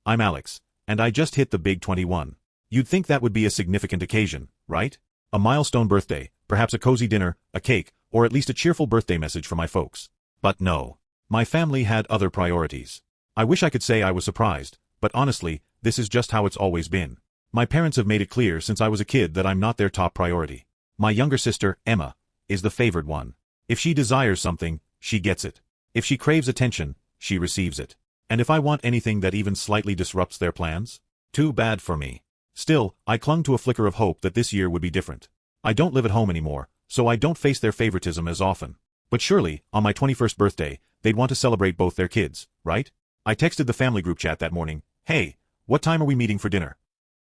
I'm Alex, and I just hit the big 21. You'd think that would be a significant occasion, right? A milestone birthday, perhaps a cozy dinner, a cake, or at least a cheerful birthday message from my folks. But no. My family had other priorities. I wish I could say I was surprised, but honestly, this is just how it's always been. My parents have made it clear since I was a kid that I'm not their top priority. My younger sister, Emma, is the favored one. If she desires something, she gets it. If she craves attention, she receives it. And if I want anything that even slightly disrupts their plans, too bad for me. Still, I clung to a flicker of hope that this year would be different. I don't live at home anymore, so I don't face their favoritism as often. But surely, on my 21st birthday, they'd want to celebrate both their kids, right? I texted the family group chat that morning, "Hey, what time are we meeting for dinner?"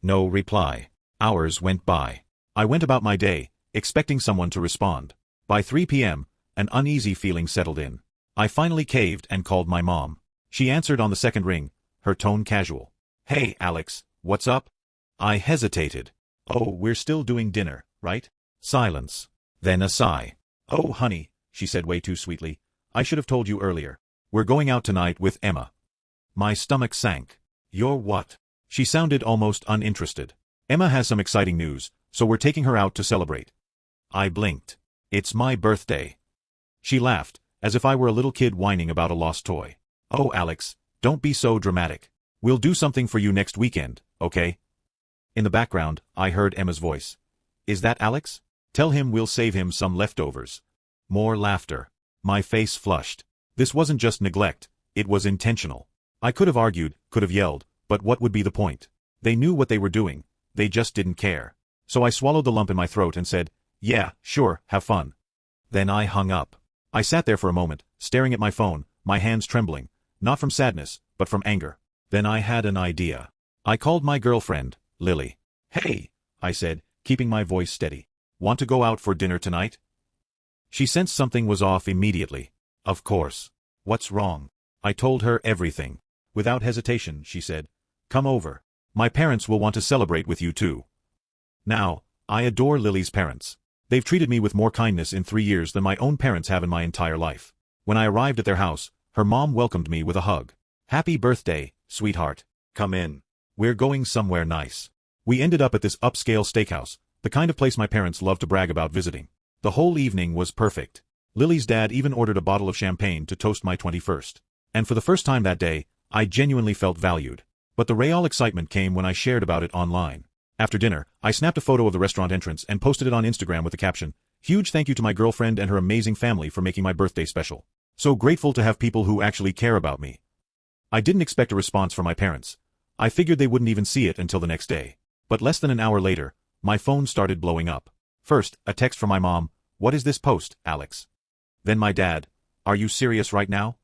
No reply. Hours went by. I went about my day, expecting someone to respond. By 3 p.m., an uneasy feeling settled in. I finally caved and called my mom. She answered on the second ring, her tone casual. "Hey, Alex, what's up?" I hesitated. "Oh, we're still doing dinner, right?" Silence. Then a sigh. "Oh, honey," she said way too sweetly. "I should have told you earlier. We're going out tonight with Emma." My stomach sank. "You're what?" She sounded almost uninterested. "Emma has some exciting news, so we're taking her out to celebrate." I blinked. "It's my birthday." She laughed, as if I were a little kid whining about a lost toy. "Oh, Alex, don't be so dramatic. We'll do something for you next weekend, okay?" In the background, I heard Emma's voice. "Is that Alex? Tell him we'll save him some leftovers." More laughter. My face flushed. This wasn't just neglect, it was intentional. I could have argued, could have yelled, but what would be the point? They knew what they were doing, they just didn't care. So I swallowed the lump in my throat and said, "Yeah, sure, have fun." Then I hung up. I sat there for a moment, staring at my phone, my hands trembling, not from sadness, but from anger. Then I had an idea. I called my girlfriend, Lily. "Hey," I said, keeping my voice steady. "Want to go out for dinner tonight?" She sensed something was off immediately. "Of course. What's wrong?" I told her everything. Without hesitation, she said, "Come over. My parents will want to celebrate with you too." Now, I adore Lily's parents. They've treated me with more kindness in 3 years than my own parents have in my entire life. When I arrived at their house, her mom welcomed me with a hug. "Happy birthday, sweetheart. Come in. We're going somewhere nice." We ended up at this upscale steakhouse, the kind of place my parents love to brag about visiting. The whole evening was perfect. Lily's dad even ordered a bottle of champagne to toast my 21st. And for the first time that day, I genuinely felt valued. But the real excitement came when I shared about it online. After dinner, I snapped a photo of the restaurant entrance and posted it on Instagram with the caption, "Huge thank you to my girlfriend and her amazing family for making my birthday special. So grateful to have people who actually care about me." I didn't expect a response from my parents. I figured they wouldn't even see it until the next day. But less than an hour later, my phone started blowing up. First, a text from my mom, "What is this post, Alex?" Then my dad, "Are you serious right now?"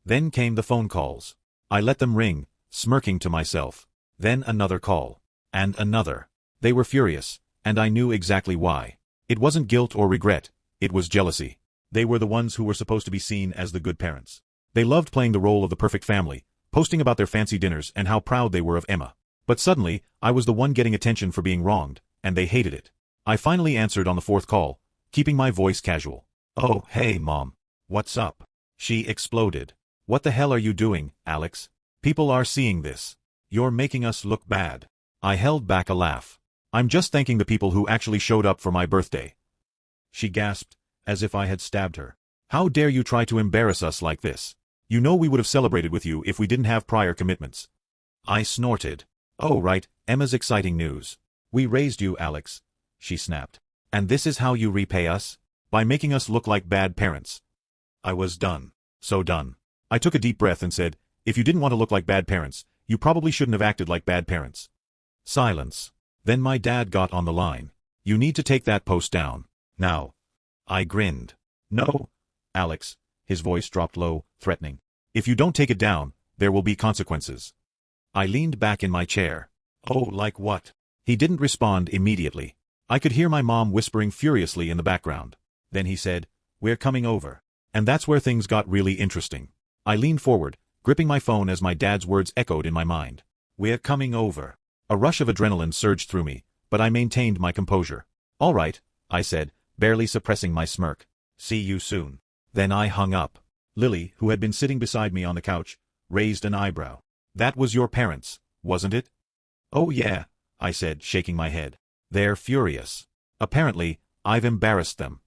Then came the phone calls. I let them ring, smirking to myself. Then another call. And another. They were furious, and I knew exactly why. It wasn't guilt or regret, it was jealousy. They were the ones who were supposed to be seen as the good parents. They loved playing the role of the perfect family, posting about their fancy dinners and how proud they were of Emma. But suddenly, I was the one getting attention for being wronged, and they hated it. I finally answered on the fourth call, keeping my voice casual. "Oh, hey, Mom. What's up?" She exploded. "What the hell are you doing, Alex? People are seeing this. You're making us look bad." I held back a laugh. "I'm just thanking the people who actually showed up for my birthday." She gasped, as if I had stabbed her. "How dare you try to embarrass us like this? You know we would have celebrated with you if we didn't have prior commitments." I snorted. "Oh right, Emma's exciting news. We raised you, Alex," she snapped. "And this is how you repay us? By making us look like bad parents." I was done. So done. I took a deep breath and said, "If you didn't want to look like bad parents, you probably shouldn't have acted like bad parents." Silence. Then my dad got on the line. "You need to take that post down. Now." I grinned. "No, Alex." His voice dropped low, threatening. "If you don't take it down, there will be consequences." I leaned back in my chair. "Oh, like what?" He didn't respond immediately. I could hear my mom whispering furiously in the background. Then he said, "We're coming over." And that's where things got really interesting. I leaned forward, gripping my phone as my dad's words echoed in my mind. "We're coming over." A rush of adrenaline surged through me, but I maintained my composure. "All right," I said, barely suppressing my smirk. "See you soon." Then I hung up. Lily, who had been sitting beside me on the couch, raised an eyebrow. That was your parents, wasn't it? Oh yeah, I said, shaking my head. They're furious. Apparently, I've embarrassed them.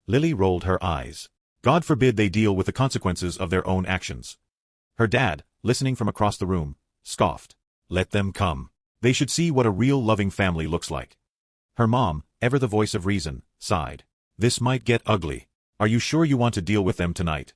Lily rolled her eyes. God forbid they deal with the consequences of their own actions. Her dad, listening from across the room, scoffed. Let them come. They should see what a real loving family looks like. Her mom, ever the voice of reason, sighed. This might get ugly. Are you sure you want to deal with them tonight?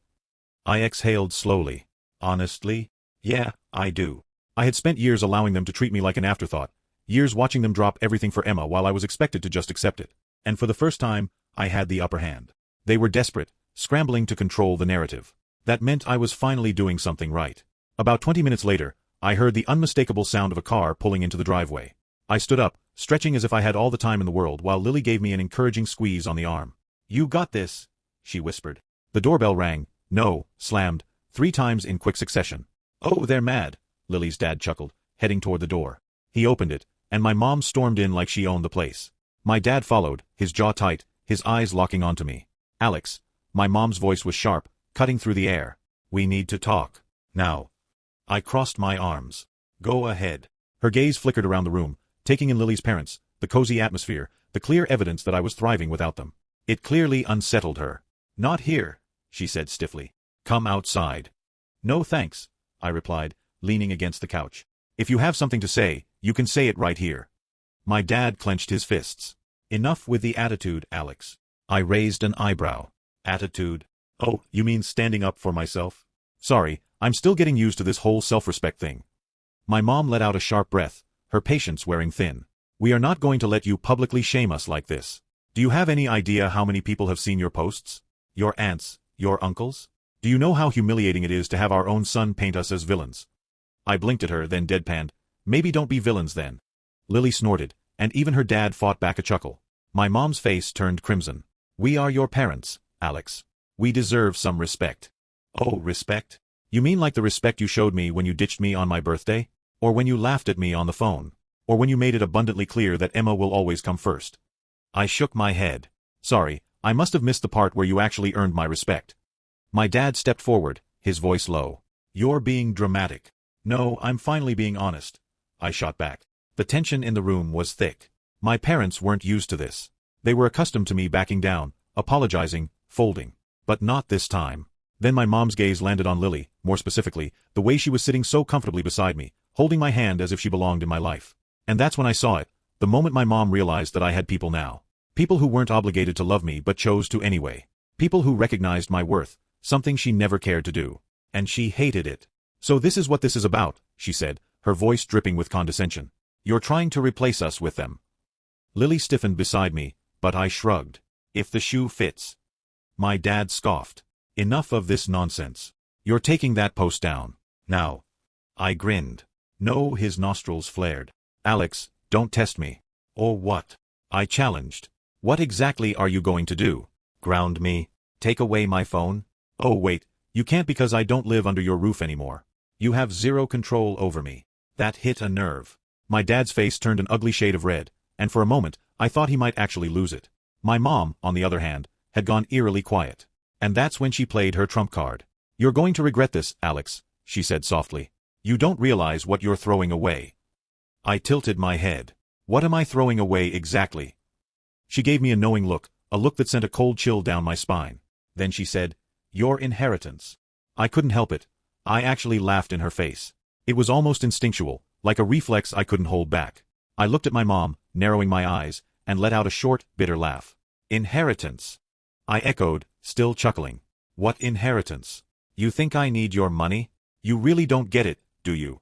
I exhaled slowly. Honestly? Yeah, I do. I had spent years allowing them to treat me like an afterthought, years watching them drop everything for Emma while I was expected to just accept it. And for the first time, I had the upper hand. They were desperate, scrambling to control the narrative. That meant I was finally doing something right. About 20 minutes later, I heard the unmistakable sound of a car pulling into the driveway. I stood up, stretching as if I had all the time in the world while Lily gave me an encouraging squeeze on the arm. You got this, she whispered. The doorbell rang, no, slammed, 3 times in quick succession. Oh, they're mad, Lily's dad chuckled, heading toward the door. He opened it, and my mom stormed in like she owned the place. My dad followed, his jaw tight, his eyes locking onto me. Alex, my mom's voice was sharp, cutting through the air. We need to talk. Now. I crossed my arms. Go ahead. Her gaze flickered around the room, taking in Lily's parents, the cozy atmosphere, the clear evidence that I was thriving without them. It clearly unsettled her. Not here, she said stiffly. Come outside. No thanks, I replied, leaning against the couch. If you have something to say, you can say it right here. My dad clenched his fists. Enough with the attitude, Alex. I raised an eyebrow. Attitude? Oh, you mean standing up for myself? Sorry, I'm still getting used to this whole self-respect thing. My mom let out a sharp breath, her patience wearing thin. We are not going to let you publicly shame us like this. Do you have any idea how many people have seen your posts? Your aunts, your uncles? Do you know how humiliating it is to have our own son paint us as villains? I blinked at her, then deadpanned. Maybe don't be villains then. Lily snorted, and even her dad fought back a chuckle. My mom's face turned crimson. We are your parents, Alex. We deserve some respect. Oh, respect? You mean like the respect you showed me when you ditched me on my birthday? Or when you laughed at me on the phone? Or when you made it abundantly clear that Emma will always come first? I shook my head. Sorry, I must have missed the part where you actually earned my respect. My dad stepped forward, his voice low. You're being dramatic. No, I'm finally being honest. I shot back. The tension in the room was thick. My parents weren't used to this. They were accustomed to me backing down, apologizing, folding. But not this time. Then my mom's gaze landed on Lily, more specifically, the way she was sitting so comfortably beside me, holding my hand as if she belonged in my life. And that's when I saw it, the moment my mom realized that I had people now. People who weren't obligated to love me but chose to anyway. People who recognized my worth, something she never cared to do. And she hated it. So this is what this is about, she said, her voice dripping with condescension. You're trying to replace us with them. Lily stiffened beside me, but I shrugged. If the shoe fits. My dad scoffed. Enough of this nonsense. You're taking that post down. Now. I grinned. No, his nostrils flared. Alex, don't test me. Or what? I challenged. What exactly are you going to do? Ground me? Take away my phone? Oh wait, you can't because I don't live under your roof anymore. You have zero control over me. That hit a nerve. My dad's face turned an ugly shade of red, and for a moment, I thought he might actually lose it. My mom, on the other hand, had gone eerily quiet. And that's when she played her trump card. You're going to regret this, Alex, she said softly. You don't realize what you're throwing away. I tilted my head. What am I throwing away exactly? She gave me a knowing look, a look that sent a cold chill down my spine. Then she said, your inheritance. I couldn't help it. I actually laughed in her face. It was almost instinctual, like a reflex I couldn't hold back. I looked at my mom, narrowing my eyes, and let out a short, bitter laugh. Inheritance. I echoed, still chuckling. What inheritance? You think I need your money? You really don't get it, do you?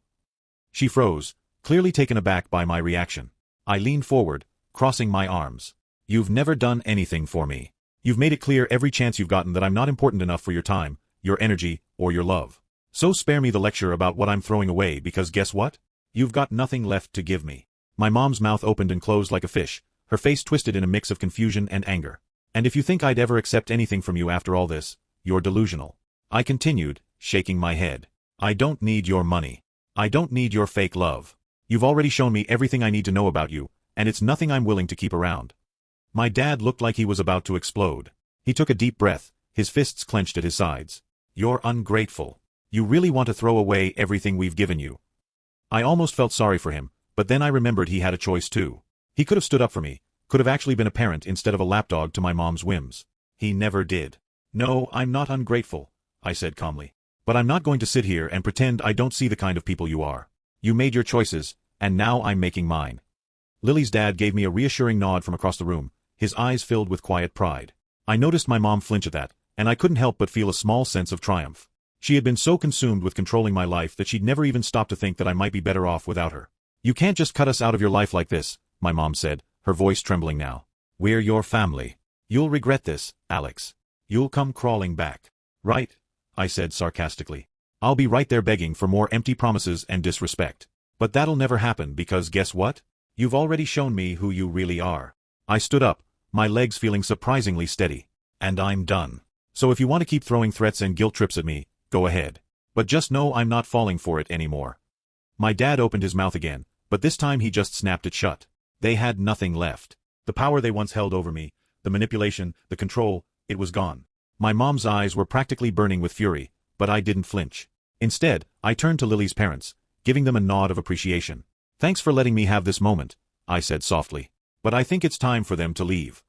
She froze, clearly taken aback by my reaction. I leaned forward, crossing my arms. You've never done anything for me. You've made it clear every chance you've gotten that I'm not important enough for your time, your energy, or your love. So spare me the lecture about what I'm throwing away because guess what? You've got nothing left to give me. My mom's mouth opened and closed like a fish, her face twisted in a mix of confusion and anger. And if you think I'd ever accept anything from you after all this, you're delusional. I continued, shaking my head. I don't need your money. I don't need your fake love. You've already shown me everything I need to know about you, and it's nothing I'm willing to keep around. My dad looked like he was about to explode. He took a deep breath, his fists clenched at his sides. You're ungrateful. You really want to throw away everything we've given you. I almost felt sorry for him, but then I remembered he had a choice too. He could have stood up for me, could have actually been a parent instead of a lapdog to my mom's whims. He never did. No, I'm not ungrateful, I said calmly. But I'm not going to sit here and pretend I don't see the kind of people you are. You made your choices, and now I'm making mine. Lily's dad gave me a reassuring nod from across the room, his eyes filled with quiet pride. I noticed my mom flinch at that, and I couldn't help but feel a small sense of triumph. She had been so consumed with controlling my life that she'd never even stopped to think that I might be better off without her. You can't just cut us out of your life like this, my mom said, her voice trembling now. We're your family. You'll regret this, Alex. You'll come crawling back. Right? I said sarcastically. I'll be right there begging for more empty promises and disrespect. But that'll never happen because guess what? You've already shown me who you really are. I stood up, my legs feeling surprisingly steady. And I'm done. So if you want to keep throwing threats and guilt trips at me, go ahead. But just know I'm not falling for it anymore. My dad opened his mouth again, but this time he just snapped it shut. They had nothing left. The power they once held over me, the manipulation, the control, it was gone. My mom's eyes were practically burning with fury, but I didn't flinch. Instead, I turned to Lily's parents, giving them a nod of appreciation. Thanks for letting me have this moment, I said softly. But I think it's time for them to leave.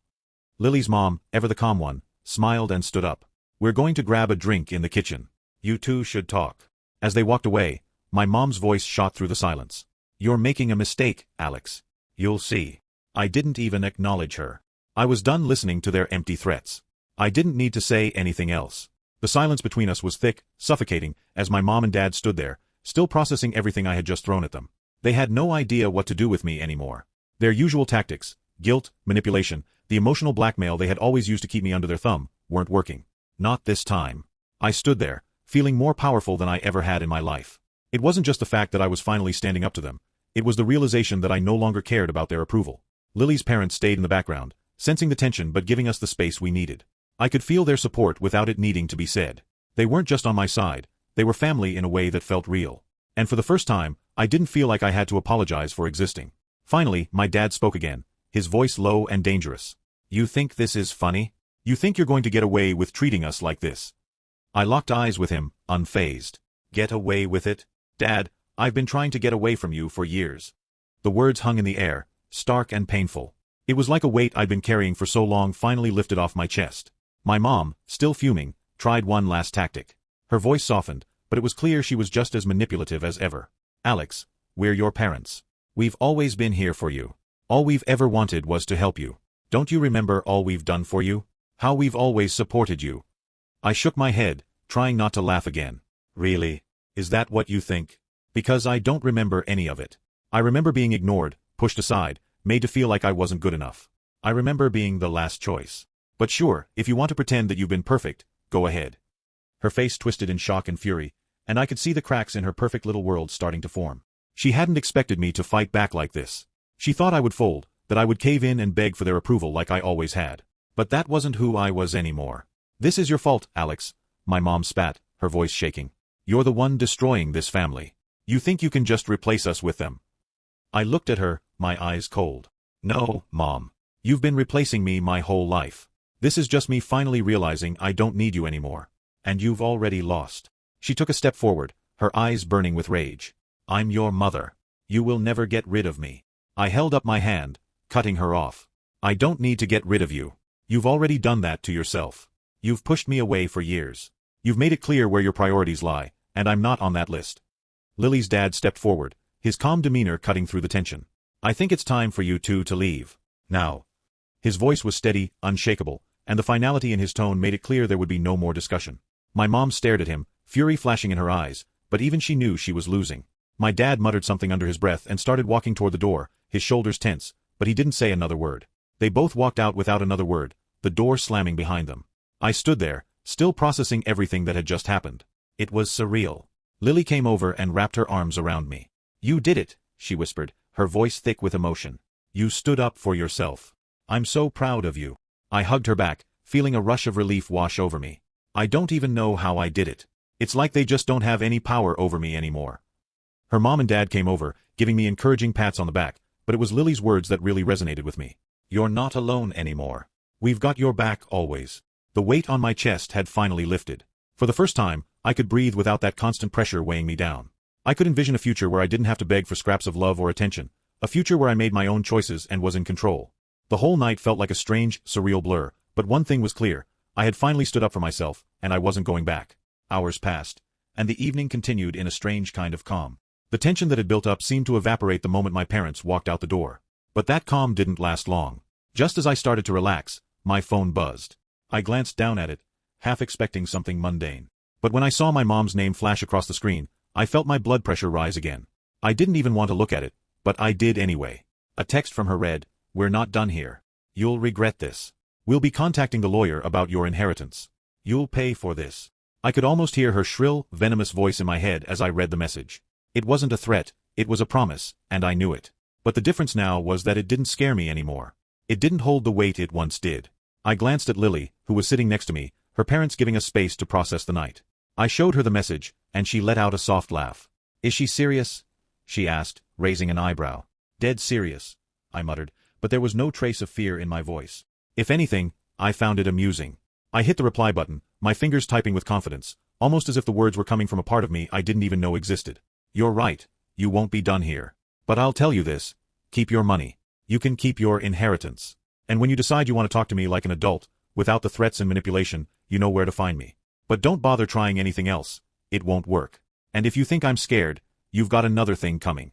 Lily's mom, ever the calm one, smiled and stood up. We're going to grab a drink in the kitchen. You two should talk. As they walked away, my mom's voice shot through the silence. You're making a mistake, Alex. You'll see. I didn't even acknowledge her. I was done listening to their empty threats. I didn't need to say anything else. The silence between us was thick, suffocating, as my mom and dad stood there, still processing everything I had just thrown at them. They had no idea what to do with me anymore. Their usual tactics, guilt, manipulation, the emotional blackmail they had always used to keep me under their thumb, weren't working. Not this time. I stood there, feeling more powerful than I ever had in my life. It wasn't just the fact that I was finally standing up to them. It was the realization that I no longer cared about their approval. Lily's parents stayed in the background, sensing the tension but giving us the space we needed. I could feel their support without it needing to be said. They weren't just on my side, they were family in a way that felt real. And for the first time, I didn't feel like I had to apologize for existing. Finally, my dad spoke again, his voice low and dangerous. You think this is funny? You think you're going to get away with treating us like this? I locked eyes with him, unfazed. Get away with it? Dad, I've been trying to get away from you for years. The words hung in the air, stark and painful. It was like a weight I'd been carrying for so long finally lifted off my chest. My mom, still fuming, tried one last tactic. Her voice softened, but it was clear she was just as manipulative as ever. Alex, we're your parents. We've always been here for you. All we've ever wanted was to help you. Don't you remember all we've done for you? How we've always supported you? I shook my head, trying not to laugh again. Really? Is that what you think? Because I don't remember any of it. I remember being ignored, pushed aside, made to feel like I wasn't good enough. I remember being the last choice. But sure, if you want to pretend that you've been perfect, go ahead. Her face twisted in shock and fury, and I could see the cracks in her perfect little world starting to form. She hadn't expected me to fight back like this. She thought I would fold, that I would cave in and beg for their approval like I always had. But that wasn't who I was anymore. This is your fault, Alex, my mom spat, her voice shaking. You're the one destroying this family. You think you can just replace us with them? I looked at her, my eyes cold. No, Mom. You've been replacing me my whole life. This is just me finally realizing I don't need you anymore. And you've already lost. She took a step forward, her eyes burning with rage. I'm your mother. You will never get rid of me. I held up my hand, cutting her off. I don't need to get rid of you. You've already done that to yourself. You've pushed me away for years. You've made it clear where your priorities lie, and I'm not on that list. Lily's dad stepped forward, his calm demeanor cutting through the tension. I think it's time for you two to leave. Now. His voice was steady, unshakable, and the finality in his tone made it clear there would be no more discussion. My mom stared at him, fury flashing in her eyes, but even she knew she was losing. My dad muttered something under his breath and started walking toward the door, his shoulders tense, but he didn't say another word. They both walked out without another word, the door slamming behind them. I stood there, still processing everything that had just happened. It was surreal. Lily came over and wrapped her arms around me. You did it, she whispered, her voice thick with emotion. You stood up for yourself. I'm so proud of you. I hugged her back, feeling a rush of relief wash over me. I don't even know how I did it. It's like they just don't have any power over me anymore. Her mom and dad came over, giving me encouraging pats on the back, but it was Lily's words that really resonated with me. You're not alone anymore. We've got your back always. The weight on my chest had finally lifted. For the first time, I could breathe without that constant pressure weighing me down. I could envision a future where I didn't have to beg for scraps of love or attention, a future where I made my own choices and was in control. The whole night felt like a strange, surreal blur, but one thing was clear. I had finally stood up for myself, and I wasn't going back. Hours passed, and the evening continued in a strange kind of calm. The tension that had built up seemed to evaporate the moment my parents walked out the door. But that calm didn't last long. Just as I started to relax, my phone buzzed. I glanced down at it, half expecting something mundane. But when I saw my mom's name flash across the screen, I felt my blood pressure rise again. I didn't even want to look at it, but I did anyway. A text from her read, "We're not done here. You'll regret this. We'll be contacting the lawyer about your inheritance. You'll pay for this." I could almost hear her shrill, venomous voice in my head as I read the message. It wasn't a threat, it was a promise, and I knew it. But the difference now was that it didn't scare me anymore. It didn't hold the weight it once did. I glanced at Lily, who was sitting next to me, her parents giving us space to process the night. I showed her the message, and she let out a soft laugh. "Is she serious?" she asked, raising an eyebrow. "Dead serious," I muttered, but there was no trace of fear in my voice. If anything, I found it amusing. I hit the reply button, my fingers typing with confidence, almost as if the words were coming from a part of me I didn't even know existed. "You're right, you won't be done here. But I'll tell you this, keep your money. You can keep your inheritance. And when you decide you want to talk to me like an adult, without the threats and manipulation, you know where to find me. But don't bother trying anything else, it won't work. And if you think I'm scared, you've got another thing coming."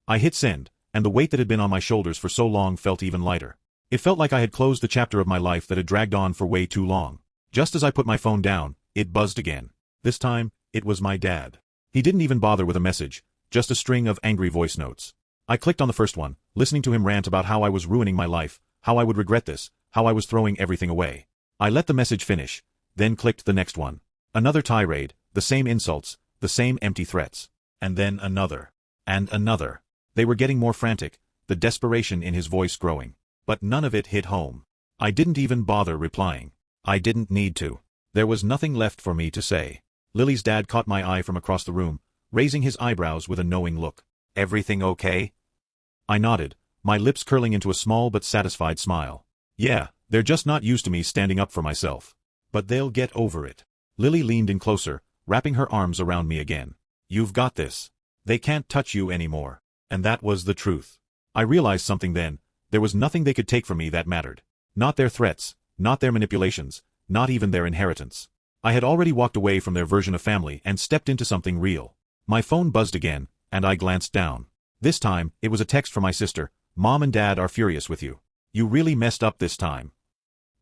I hit send, and the weight that had been on my shoulders for so long felt even lighter. It felt like I had closed the chapter of my life that had dragged on for way too long. Just as I put my phone down, it buzzed again. This time, it was my dad. He didn't even bother with a message, just a string of angry voice notes. I clicked on the first one, listening to him rant about how I was ruining my life, how I would regret this, how I was throwing everything away. I let the message finish, then clicked the next one. Another tirade, the same insults, the same empty threats. And then another. And another. They were getting more frantic, the desperation in his voice growing. But none of it hit home. I didn't even bother replying. I didn't need to. There was nothing left for me to say. Lily's dad caught my eye from across the room, raising his eyebrows with a knowing look. "Everything okay?" I nodded, my lips curling into a small but satisfied smile. "Yeah, they're just not used to me standing up for myself. But they'll get over it." Lily leaned in closer, wrapping her arms around me again. "You've got this. They can't touch you anymore." And that was the truth. I realized something then. There was nothing they could take from me that mattered. Not their threats, not their manipulations, not even their inheritance. I had already walked away from their version of family and stepped into something real. My phone buzzed again, and I glanced down. This time, it was a text from my sister. "Mom and Dad are furious with you. You really messed up this time."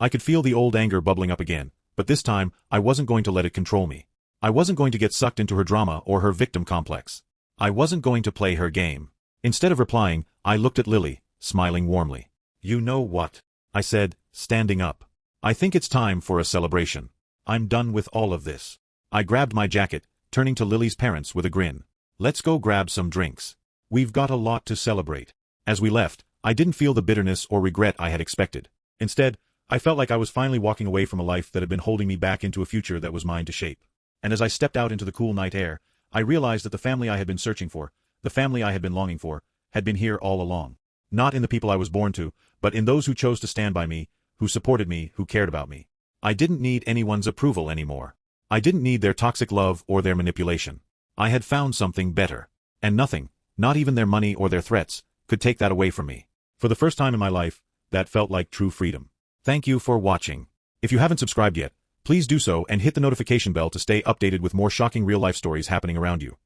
I could feel the old anger bubbling up again, but this time, I wasn't going to let it control me. I wasn't going to get sucked into her drama or her victim complex. I wasn't going to play her game. Instead of replying, I looked at Lily, smiling warmly. "You know what?" I said, standing up. "I think it's time for a celebration. I'm done with all of this." I grabbed my jacket, turning to Lily's parents with a grin. "Let's go grab some drinks. We've got a lot to celebrate." As we left, I didn't feel the bitterness or regret I had expected. Instead, I felt like I was finally walking away from a life that had been holding me back into a future that was mine to shape. And as I stepped out into the cool night air, I realized that the family I had been searching for, the family I had been longing for, had been here all along. Not in the people I was born to, but in those who chose to stand by me, who supported me, who cared about me. I didn't need anyone's approval anymore. I didn't need their toxic love or their manipulation. I had found something better. And nothing, not even their money or their threats, could take that away from me. For the first time in my life, that felt like true freedom. Thank you for watching. If you haven't subscribed yet, please do so and hit the notification bell to stay updated with more shocking real-life stories happening around you.